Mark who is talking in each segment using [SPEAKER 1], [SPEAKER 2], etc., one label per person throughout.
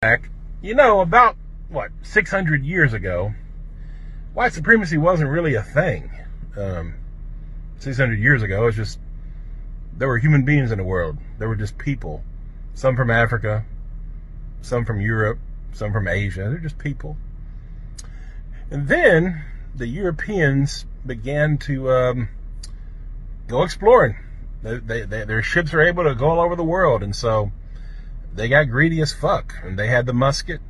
[SPEAKER 1] back, about, 600 years ago, white supremacy wasn't really a thing. 600 years ago, it's just, there were human beings in the world. There were just people. Some from Africa, some from Europe, some from Asia. They're just people. And then the Europeans began to go exploring. Their ships are able to go all over the world, and so they got greedy as fuck, and they had the musket.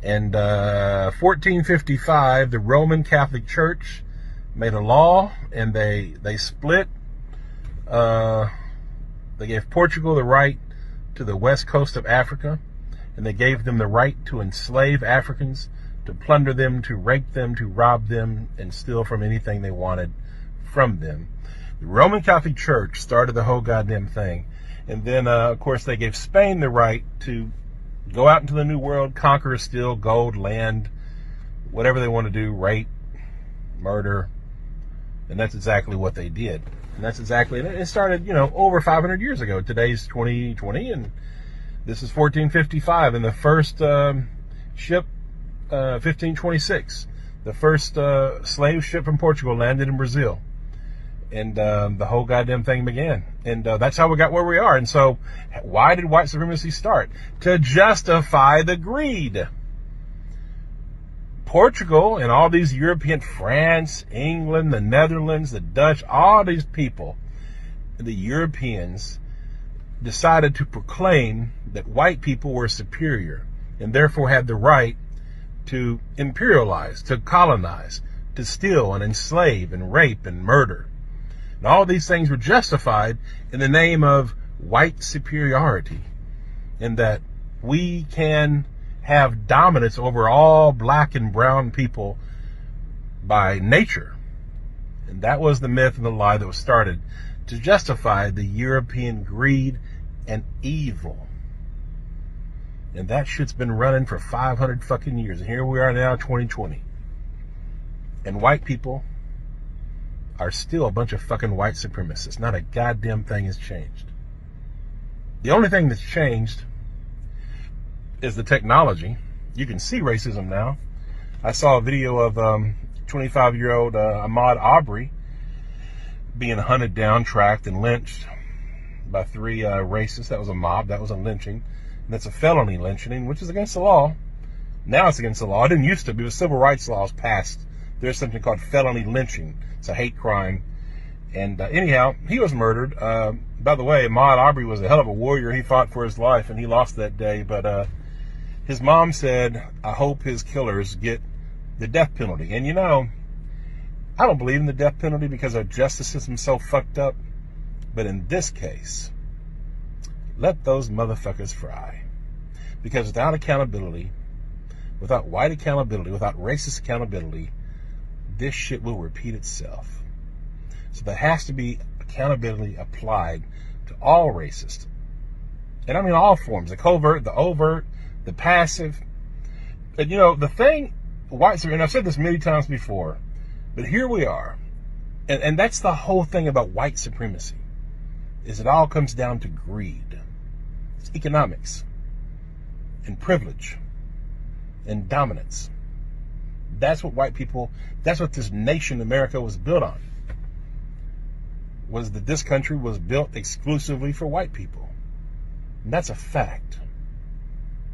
[SPEAKER 1] And 1455, the Roman Catholic Church made a law, and they split. They gave Portugal the right to the west coast of Africa, and they gave them the right to enslave Africans, to plunder them, to rape them, to rob them, and steal from anything they wanted from them. The Roman Catholic Church started the whole goddamn thing. And then, of course, they gave Spain the right to go out into the New World, conquer, steal gold, land, whatever they want to do, rape, murder. And that's exactly what they did. And that's exactly, it started, over 500 years ago. Today's 2020, and this is 1455. And the first ship, 1526, the first slave ship from Portugal landed in Brazil. And the whole goddamn thing began. And that's how we got where we are. And so, why did white supremacy start? To justify the greed. Portugal and all these European, France, England, the Netherlands, the Dutch, all these people, the Europeans, decided to proclaim that white people were superior and therefore had the right to imperialize, to colonize, to steal and enslave and rape and murder. And all these things were justified in the name of white superiority, in that we can have dominance over all black and brown people by nature. And that was the myth and the lie that was started to justify the European greed and evil. And that shit's been running for 500 fucking years. And here we are now, 2020. And white people are still a bunch of fucking white supremacists. Not a goddamn thing has changed. The only thing that's changed is the technology. You can see racism now. I saw a video of 25-year-old Ahmaud Arbery being hunted down, tracked, and lynched by 3 racists. That was a mob. That was a lynching. And that's a felony lynching, which is against the law. Now it's against the law. It didn't used to be. It was civil rights laws passed. There's something called felony lynching. It's a hate crime. And anyhow, he was murdered. By the way, Ahmaud Arbery was a hell of a warrior. He fought for his life, and he lost that day. But his mom said, I hope his killers get the death penalty. And I don't believe in the death penalty because our justice system's so fucked up. But in this case, let those motherfuckers fry. Because without accountability, without white accountability, without racist accountability, this shit will repeat itself. So there has to be accountability applied to all racists. And I mean all forms, the covert, the overt, the passive. And the thing, and I've said this many times before, but here we are. And that's the whole thing about white supremacy, is it all comes down to greed. It's economics and privilege and dominance. That's what that's what this nation, America, was built on. Was that this country was built exclusively for white people. And that's a fact.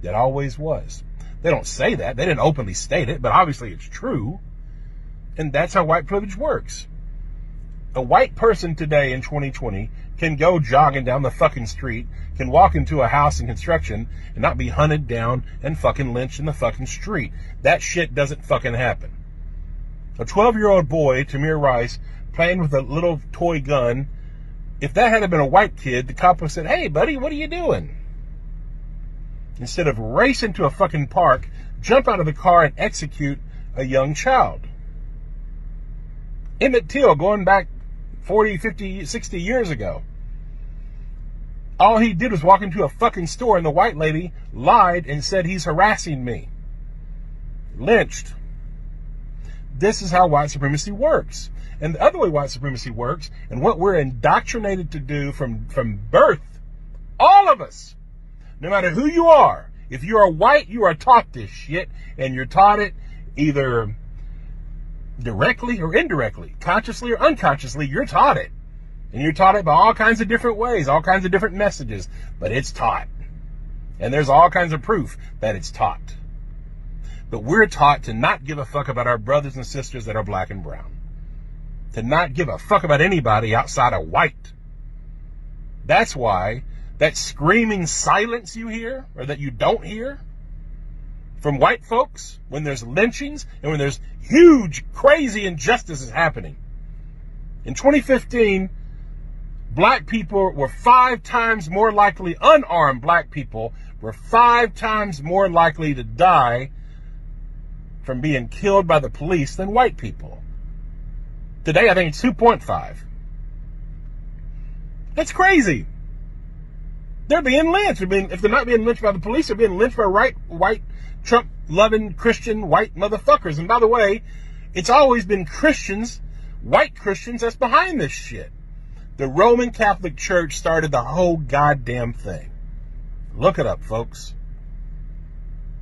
[SPEAKER 1] That always was. They don't say that. They didn't openly state it, but obviously it's true. And that's how white privilege works. A white person today in 2020 can go jogging down the fucking street, can walk into a house in construction and not be hunted down and fucking lynched in the fucking street. That shit doesn't fucking happen. A 12-year-old boy, Tamir Rice, playing with a little toy gun, if that had been a white kid, the cop would have said, hey buddy, what are you doing? Instead of racing to a fucking park, jump out of the car and execute a young child. Emmett Till, going back 40, 50, 60 years ago. All he did was walk into a fucking store and the white lady lied and said he's harassing me. Lynched. This is how white supremacy works. And the other way white supremacy works, and what we're indoctrinated to do from birth, all of us, no matter who you are, If you are white, you are taught this shit, and you're taught it either directly or indirectly, consciously or unconsciously. You're taught it, and you're taught it by all kinds of different ways, all kinds of different messages, but it's taught. And there's all kinds of proof that it's taught. But we're taught to not give a fuck about our brothers and sisters that are black and brown. To not give a fuck about anybody outside of white. That's why that screaming silence you hear, or that you don't hear, from white folks when there's lynchings and when there's huge, crazy injustices happening. In 2015, black people were 5 times more likely, unarmed black people were 5 times more likely to die from being killed by the police than white people. Today, I think it's 2.5. That's crazy. They're being lynched. If they're not being lynched by the police, they're being lynched by white, Trump-loving, Christian, white motherfuckers. And by the way, it's always been Christians, white Christians, that's behind this shit. The Roman Catholic Church started the whole goddamn thing. Look it up, folks.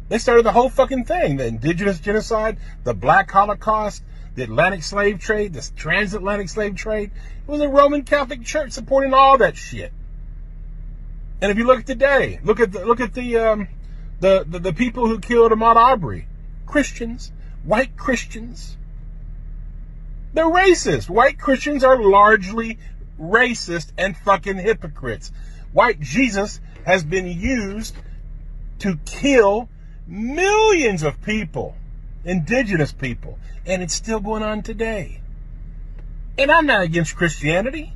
[SPEAKER 1] They started the whole fucking thing. The indigenous genocide, the black Holocaust, the Atlantic slave trade, the transatlantic slave trade. It was the Roman Catholic Church supporting all that shit. And if you look at today, look at the people who killed Ahmaud Arbery. Christians, white Christians. They're racist. White Christians are largely racist and fucking hypocrites. White Jesus has been used to kill millions of people, indigenous people, and it's still going on today. And I'm not against Christianity.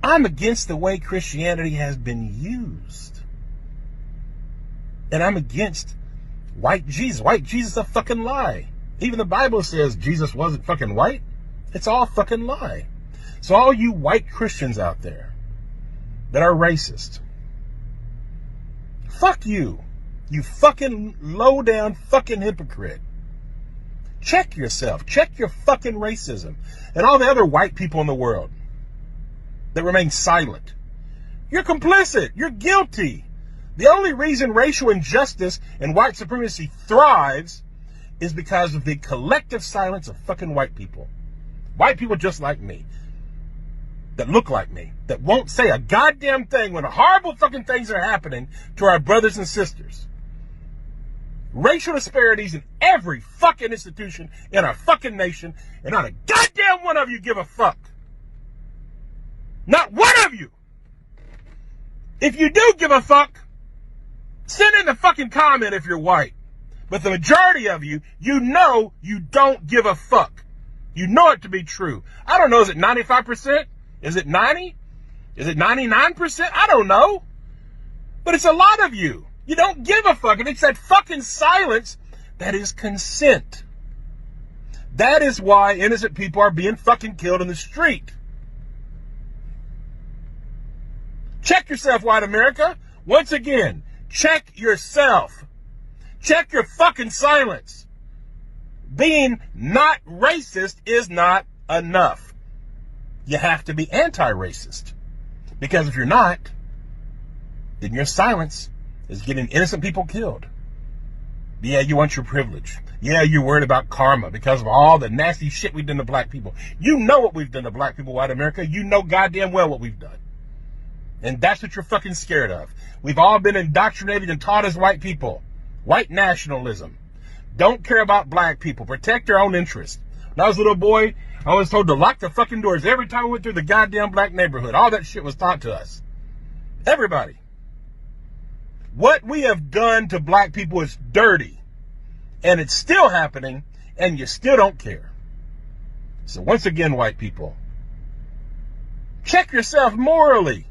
[SPEAKER 1] I'm against the way Christianity has been used. And I'm against white Jesus. White Jesus is a fucking lie. Even the Bible says Jesus wasn't fucking white. It's all fucking lie. So all you white Christians out there that are racist, fuck you. You fucking low down fucking hypocrite. Check yourself. Check your fucking racism. And all the other white people in the world that remain silent. You're complicit. You're guilty. The only reason racial injustice and white supremacy thrives is because of the collective silence of fucking white people. White people just like me. That look like me. That won't say a goddamn thing when horrible fucking things are happening to our brothers and sisters. Racial disparities in every fucking institution in our fucking nation, and not a goddamn one of you give a fuck. Not one of you. If you do give a fuck, send in the fucking comment if you're white. But the majority of you, you know you don't give a fuck. You know it to be true. I don't know, is it 95%? Is it 90? Is it 99%? I don't know. But it's a lot of you. You don't give a fuck. And it's that fucking silence that is consent. That is why innocent people are being fucking killed in the street. Check yourself, white America. Once again, check yourself. Check your fucking silence. Being not racist is not enough. You have to be anti-racist. Because if you're not, then your silence is getting innocent people killed. Yeah, you want your privilege. Yeah, you're worried about karma because of all the nasty shit we've done to black people. You know what we've done to black people, white America. You know goddamn well what we've done. And that's what you're fucking scared of. We've all been indoctrinated and taught as white people. White nationalism. Don't care about black people. Protect your own interests. When I was a little boy, I was told to lock the fucking doors every time we went through the goddamn black neighborhood. All that shit was taught to us. Everybody. What we have done to black people is dirty. And it's still happening, and you still don't care. So once again, white people, check yourself morally.